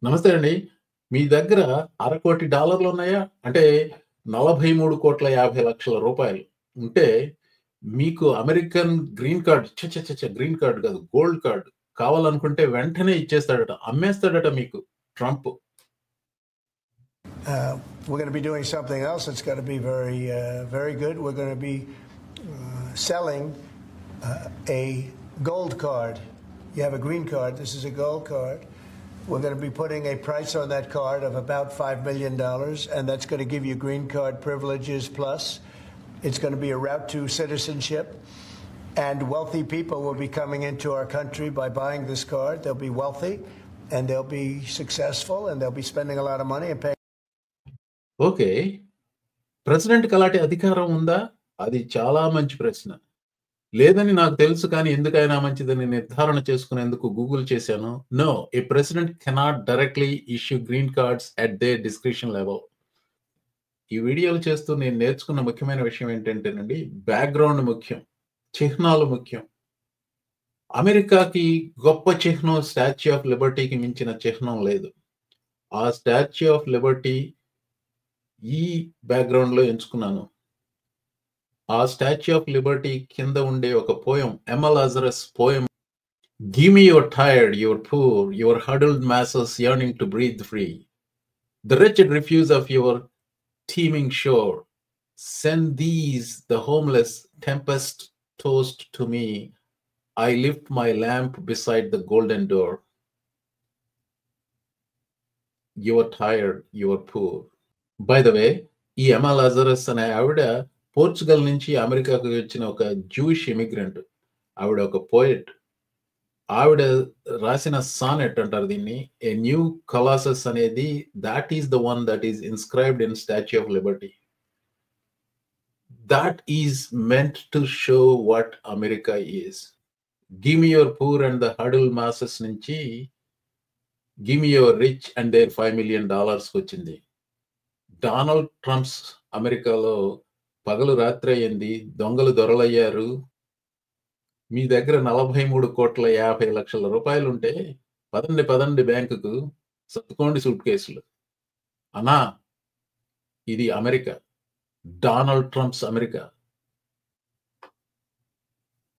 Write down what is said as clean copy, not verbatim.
నమస్తే అండి. మీ దగ్గర $250,00,00,000 ఉన్నాయా? అంటే $43,50,00,000 ఉంటే, మీకు American green card green card కాదు. గోల్డ్ కార్డ్ కావాలనుకుంటే వెంటనే ఇచ్చేస్తాడట. అమ్మేస్తాడట మీకు Trump. We're going to be doing something else that's going to be very good. We're going to be selling a gold card. You have a green card. This is a gold card. We're going to be putting a price on that card of about $5 million, and that's going to give you green card privileges plus. It's going to be a route to citizenship, and wealthy people will be coming into our country by buying this card. They'll be wealthy, and they'll be successful, and they'll be spending a lot of money and paying. Okay. ప్రెసిడెంట్‌కి అలాంటి అధికారం ఉందా? అది చాలా మంచి ప్రశ్న. లేదని నాకు తెలుసు కానీ ఎందుకైనా మంచిదని నిర్ధారణ చేసుకునేందుకు గూగుల్ చేశాను. No, a president cannot directly issue green cards at their discretion level. ఈ వీడియోలు చేస్తూ నేను నేర్చుకున్న ముఖ్యమైన విషయం ఏంటంటేనండి, బ్యాక్‌గ్రౌండ్ ముఖ్యం. చిహ్నాలు ముఖ్యం. అమెరికాకి గొప్ప చిహ్నం స్టాచ్యూ ఆఫ్ లిబర్టీకి మించిన చిహ్నం లేదు. ఆ స్టాచ్యూ ఆఫ్ లిబర్టీ ఈ బ్యాక్‌గ్రౌండ్‌లో ఎంచుకున్నాను. ఆ స్టాచ్యూ ఆఫ్ లిబర్టీ కింద ఉండే ఒక poem, Emma Lazarus poem. Give me your tired, your poor, your huddled masses yearning to breathe free. The wretched refuse of your teeming shore. Send these, the homeless, tempest tossed to me. I lift my lamp beside the golden door. You are tired, you are poor. By the way, ఈ ఎమ్మా Lazarus అనే ఆవిడ Portugal నుంచి అమెరికాకు వచ్చిన ఒక Jewish immigrant. ఆవిడ ఒక poet. ఆవిడ రాసిన సానెట్ అంటారు దీన్ని. ఏ న్యూ కొలాసస్ అనేది that is the one that is inscribed in Statue of Liberty. That is meant to show what America is. Give me your poor and the huddled masses నుంచి give me your rich and their $5 million వచ్చింది. Donald Trump's అమెరికాలో పగలు రాత్రి అయింది. దొంగలు దొరలయ్యారు. మీ దగ్గర $43,50,00,000 ఉంటే పదండి బ్యాంకుకు, సర్దుకోండి సూట్ కేసులు. అన్నా, ఇది అమెరికా. Donald Trump's America.